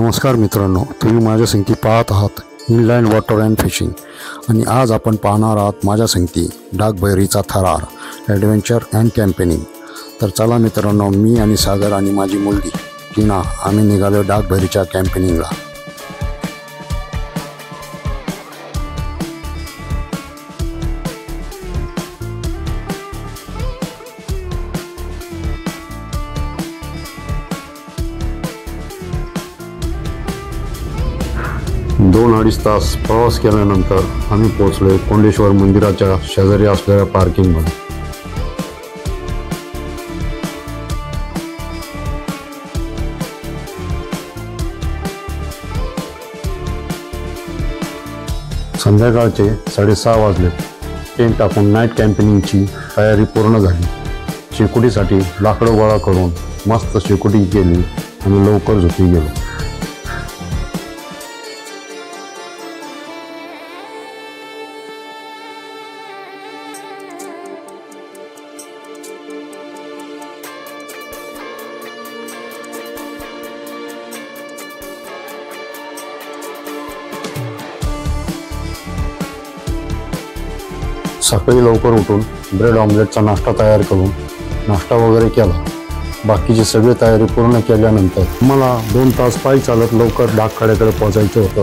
नमस्कार मित्रांनो, तुम्ही माझ्या संगती पाहत आहात इनलँड वॉटर अँड फिशिंग आणि आज आपण पाहणार आहात माझ्या संगती डागबैरीचा थरार ॲडव्हेंचर अँड कॅम्पेनिंग। तर चला मित्रांनो, मी आणि सागर आणि माझी मुलगी टीना आम्ही निघालो डागबैरीच्या कॅम्पेनिंगला। दोन अडीच तास प्रवास केल्यानंतर आम्ही पोहोचलो कोंडेश्वर मंदिराच्या शेजारी असलेल्या पार्किंगमध्ये। संध्याकाळचे 6:30 वाजले। टेंट टाकून नाईट कॅम्पेनिंगची तयारी पूर्ण झाली। शेकोटीसाठी लाकडं गोळा करून मस्त शेकोटी केली आणि लवकर झोपी गेलो। सकाळी लवकर उठून ब्रेड ऑमलेटचा नाश्ता तयार करून नाश्ता वगैरे केला। बाकीची सगळी तयारी पूर्ण केल्यानंतर मला 2 तास पायी चालत लवकर डागखाड्याकडे पोहोचायचं होतं,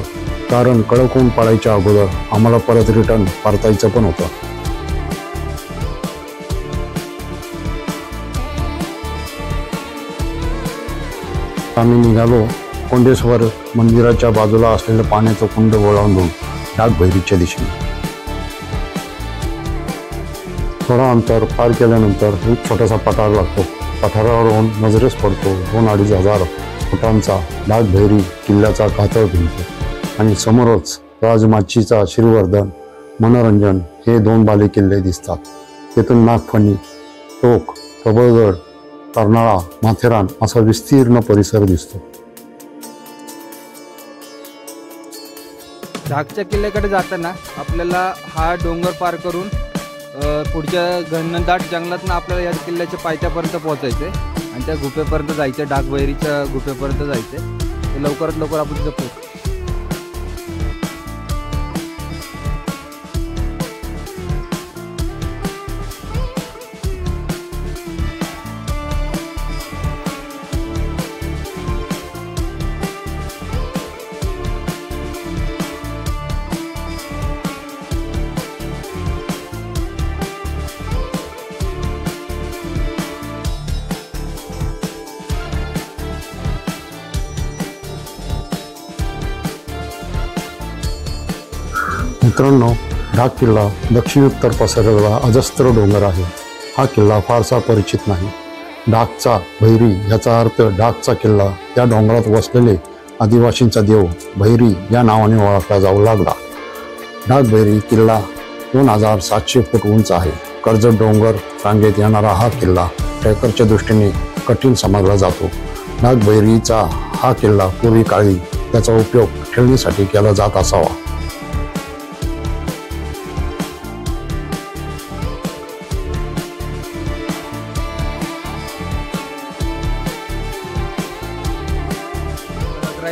कारण कडक ऊन पडायच्या अगोदर आम्हाला परत रिटर्न परतायचं पण होतं। आम्ही निघालो कोंडेश्वर मंदिराच्या बाजूला असलेलं पाण्याचं कुंड ओलांडून डागबैरीच्या दिशेने। थोडा अंतर पार केल्यानंतर एक छोटासा पठार लागतो। पठारावरून नजरेस पडतो 2-2.5 हजार फुटांचा डागबैरी किल्ल्याचा कातळ भिंत आणि समोरच राजमाचीचा श्रीवर्धन, मनोरंजन हे 2 बाले किल्ले दिसतात। तेथून नागफणी, टोक, प्रबळगड, कर्नाळा, माथेरान असा विस्तीर्ण परिसर दिसतो। डागच्या किल्ल्याकडे जाताना आपल्याला हा डोंगर पार करून पुढच्या घनदाट जंगलातून आपल्याला या किल्ल्याच्या पायथ्यापर्यंत पोहोचायचं आहे आणि त्या गुफेपर्यंत जायचं आहे। डागबैरीच्या गुफेपर्यंत जायचं आहे। लवकरात लवकर आपण तिथं पोहोचू। मित्रांनो, डाग किल्ला दक्षिण उत्तर पसरलेला अजस्त्र डोंगर आहे। हा किल्ला फारसा परिचित नाही। डागचा भैरी याचा अर्थ डागचा किल्ला या डोंगरात वसलेले आदिवासींचा देव भैरी या नावाने ओळखला जाऊ लागला। डागबैरी किल्ला 2700 फूट उंच आहे। कर्जत डोंगर रांगेत येणारा हा किल्ला ट्रेकरच्या दृष्टीने कठीण समजला जातो। डागबैरीचा हा किल्ला पूर्वी काळी त्याचा उपयोग खेळणीसाठी केला जात असावा।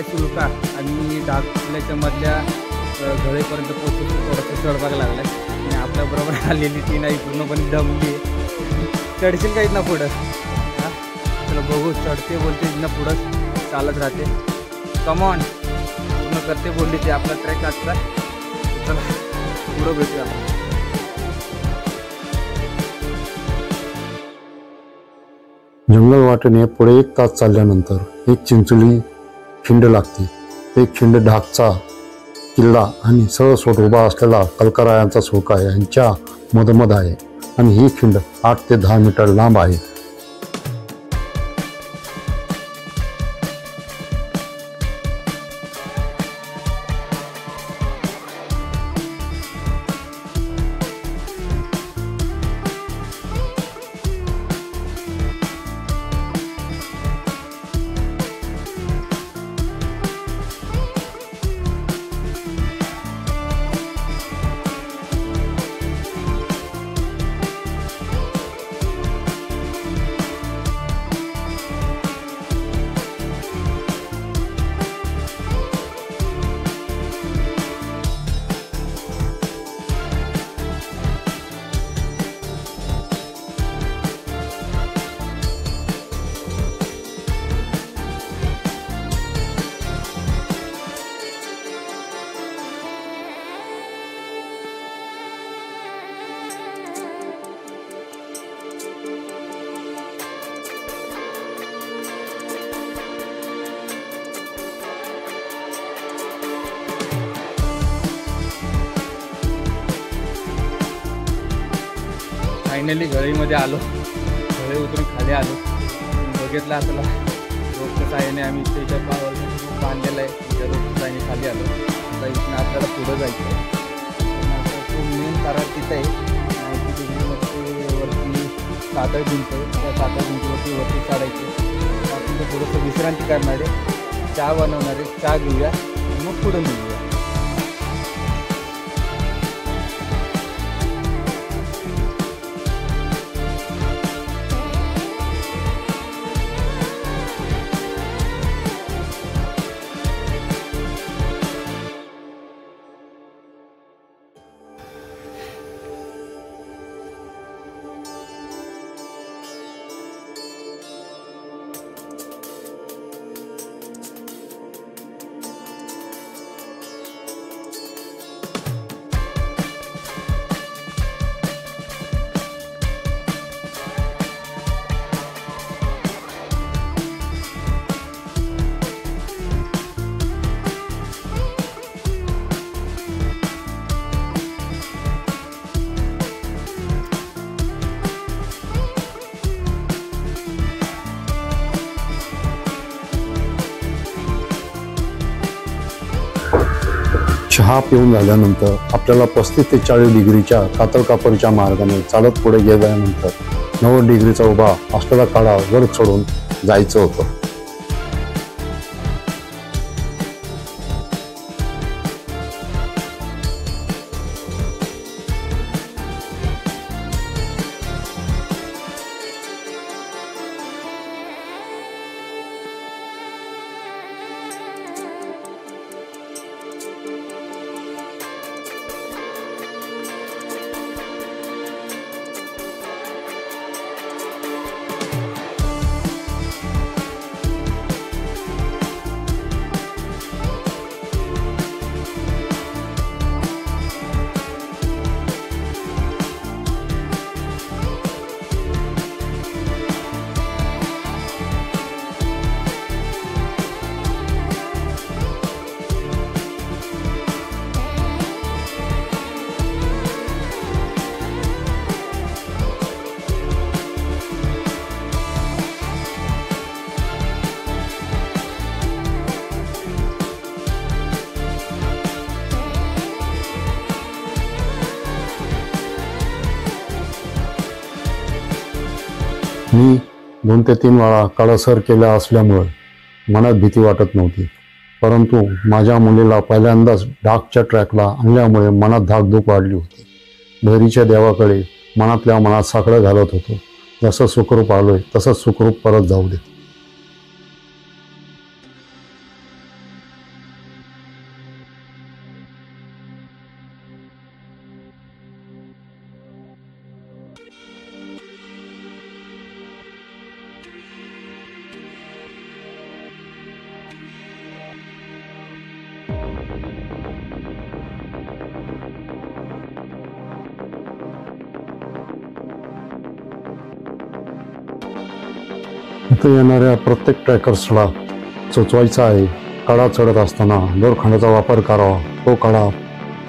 सुलका आणि डाग किल्ल्याच्या मधल्या घळेपर्यंत पोहोचून थोडंसं चढभाग लागला आणि आपल्याबरोबर आलेली ती नाही पूर्णपणे दमली। चढशील का इथनं पुढं? हां, चला बघू। चढते बोलते इथनं पुढं चालत राहते। कमॉन, पूर्ण करते बोलली ती आपला ट्रॅक आजचा। चला पुढं भेटूया आपण। जंगल वाटेने पुढे 1 तास चालल्यानंतर एक चिंचोली खिंड लागते। एक खिंड डागचा किल्ला आणि सहसोट उभा असलेला कलकरायांचा सुळका यांच्या मधोमध आहे आणि ही खिंड 8 ते 10 मीटर लांब आहे। फायनली घळईमध्ये आलो. घळई उतरून खाली आलो. बघितलं आपल्याला रोपच्या साह्याने आम्ही इथे बांधलेलं आहे. त्या रोपच्या साह्याने खाली आलो. आता इथून आपल्याला पुढं जायचं आहे. मेन कारण तिथं आहे वरती साखर भिंत आहे. त्या साखर भिंतीवरती वरती चढायचे. आपण तर थोडंसं विश्रांती करणार आहे. चहा बनवणार आहे. चहा घेऊया मग पुढं निघूया. चहा पिऊन झाल्यानंतर आपल्याला 35 ते 40 डिग्रीच्या कातळकापरच्या मार्गाने चालत पुढे गेल्यानंतर 90 डिग्रीचा उभा असलेला कडा वर चढून जायचं होतं. मी 2 ते 3 वेळा कडा सर केला असल्यामुळे मनात भीती वाटत नव्हती. परंतु माझ्या मुलीला पहिल्यांदाच डाकच्या ट्रॅकला आणल्यामुळे मनात धाकधूक वाढली होती. भैरीच्या देवाकडे मनातल्या मनात साकडं घालत होतो. जसं सुखरूप आलोय तसंच सुखरूप परत जाऊ दे. इथं येणाऱ्या प्रत्येक ट्रॅकर्सला सुचवायचं आहे, कडा चढत असताना दोरखंडाचा वापर करावा. तो कडा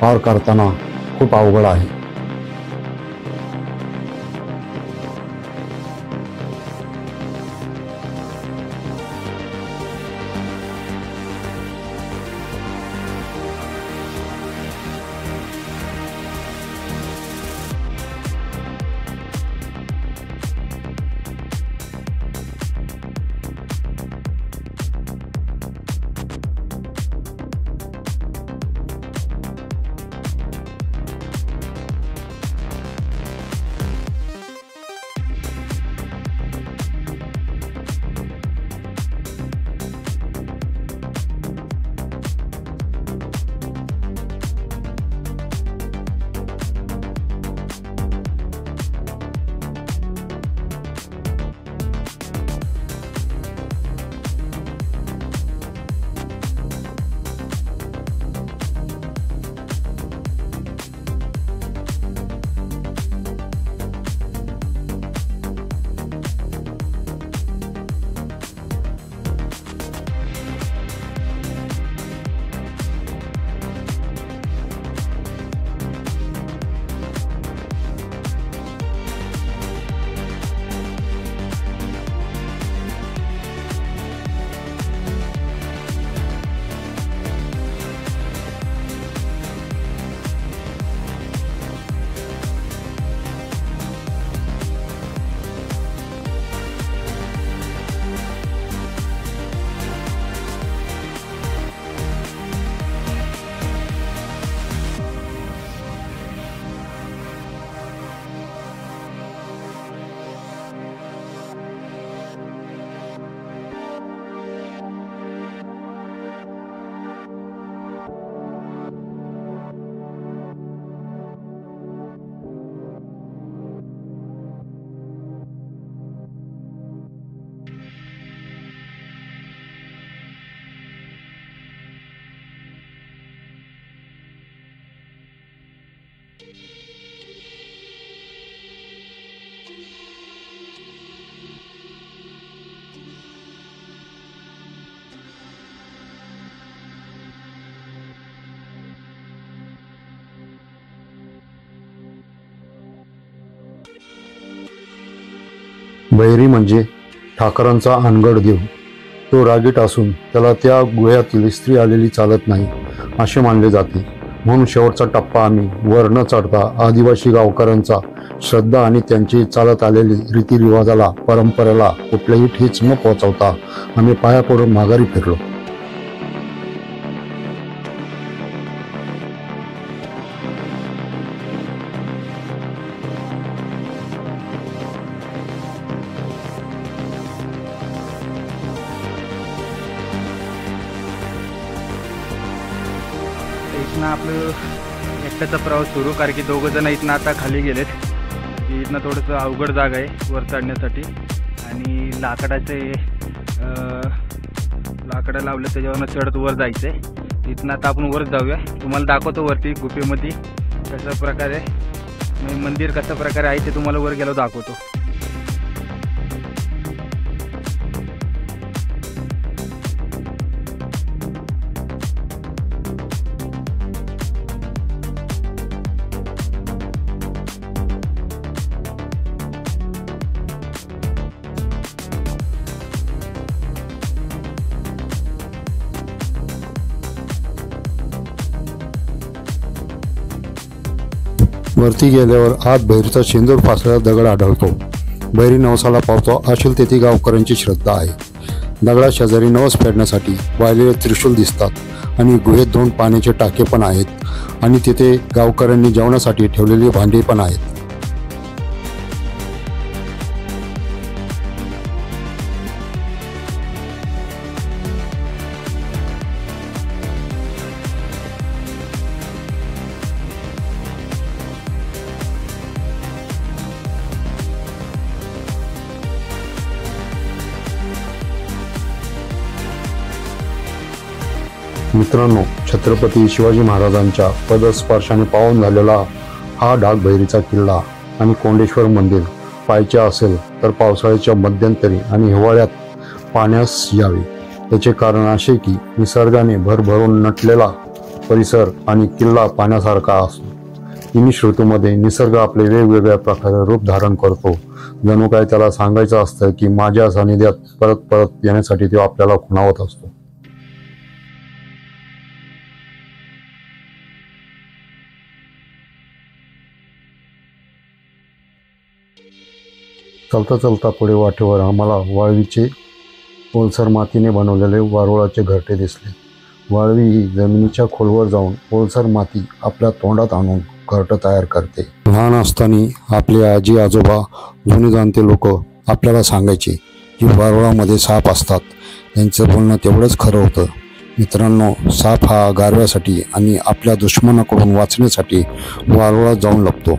पार करताना खूप अवघड आहे. बैरी म्हणजे ठाकरांचा अनगढ देव. तो रागीट असून त्याला त्या गुह्यातील स्त्री आलेली चालत नाही असे मानले जाते. म्हणून शेवटचा टप्पा आम्ही वर न चढता आदिवासी गावकऱ्यांचा श्रद्धा आणि त्यांची चालत आलेली रीतिरिवाजाला परंपरेला कुठलेही ठेच न पोहोचवता आम्ही पाया पडून माघारी फिरलो. इथनं आपलं एकट्याचा प्रवास सुरू, कारण की दोघं जण इथनं आता खाली गेलेत. इथनं थोडंसं अवघड जागा आहे वर चढण्यासाठी आणि लाकडं लावलं त्याच्यावरनं चढत वर जायचं आहे. इथनं आता आपण वर जाऊया. तुम्हाला दाखवतो वरती गुफेमध्ये कशा प्रकारे मंदिर कशा प्रकारे आहे ते तुम्हाला वर गेलो दाखवतो. वरती गेल्यावर आत बैरीचा शेंदूर फासलेला दगड आढळतो. बैरी नवसाला पावतो असेल तेथे गावकऱ्यांची श्रद्धा आहे. दगडाशेजारी नवस फेडण्यासाठी वाळलेले त्रिशूल दिसतात आणि गुहेत 2 पाण्याचे टाके पण आहेत आणि तिथे गावकऱ्यांनी जेवणासाठी ठेवलेली भांडी पण आहेत. मित्रांनो, छत्रपती शिवाजी महाराजांच्या पदस्पर्शाने पावन झालेला हा डागभैरीचा किल्ला आणि कोंडेश्वर मंदिर पाहायचे असेल तर पावसाळ्याच्या मध्यंतरी आणि हिवाळ्यात पाण्यास यावे. याचे कारण असे की निसर्गाने भरभरून नटलेला परिसर आणि किल्ला पाण्यासारखा असतो. तिन्ही ऋतूमध्ये निसर्ग आपले वेगवेगळ्या प्रकारे रूप धारण करतो. जणू काय त्याला सांगायचं असतं की माझ्या सानिध्यात परत परत येण्यासाठी तो आपल्याला खुणावत असतो. चलता चलता पुढे वाटेवर आम्हाला वाळवीचे ओलसर मातीने बनवलेले वारुळाचे घरटे दिसले. वाळवी ही जमिनीच्या खोलवर जाऊन ओलसर माती आपल्या तोंडात आणून घरटं तयार करते. लहान असताना आपले आजी आजोबा जुने जाणते लोक आपल्याला सांगायचे की वारुळामध्ये साप असतात. त्यांचं बोलणं तेवढंच खरं होतं. मित्रांनो, साप हा गारव्यासाठी आणि आपल्या दुश्मनाकडून वाचण्यासाठी वारुळात जाऊन लपतो.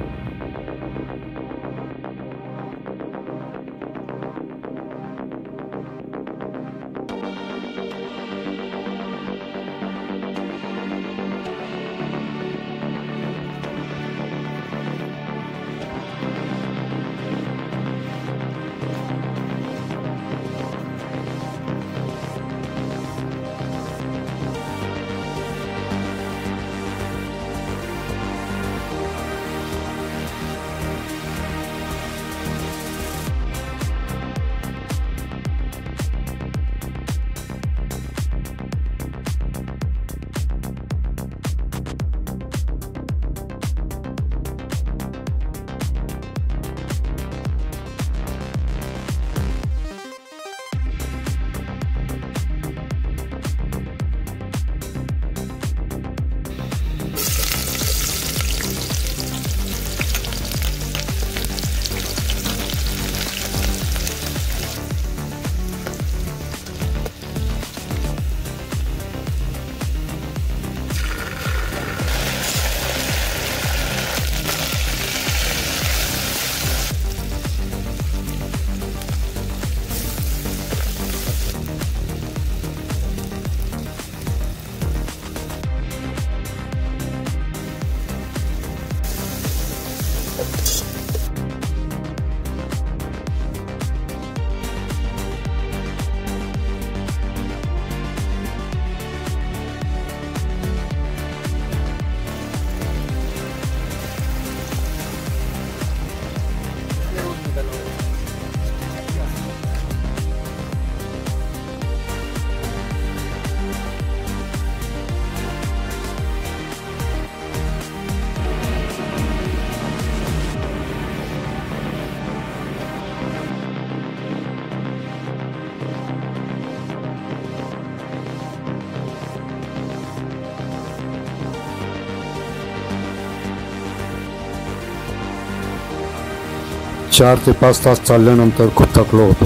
4 ते 5 तास चालल्यानंतर खूप थकलो होतो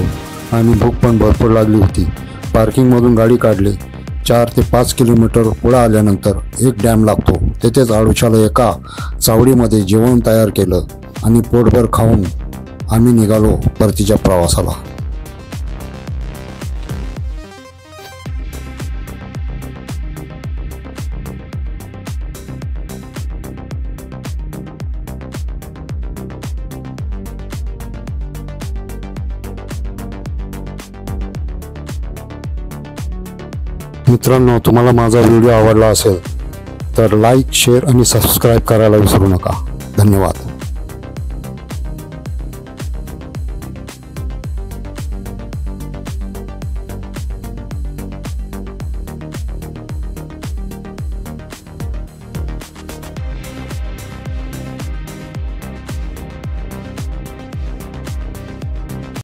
आणि भूक पण भरपूर लागली होती. पार्किंगमधून गाडी काढली. 4 ते 5 किलोमीटर पुढे आल्यानंतर एक डॅम लागतो. तेथेच आडोशाला एका चावडीमध्ये जेवण तयार केलं आणि पोटभर खाऊन आम्ही निघालो परतीच्या प्रवासाला. मित्रांनो, तुम्हाला माझा व्हिडिओ आवडला असेल तर लाईक, शेअर आणि सबस्क्राईब करायला विसरू नका. धन्यवाद.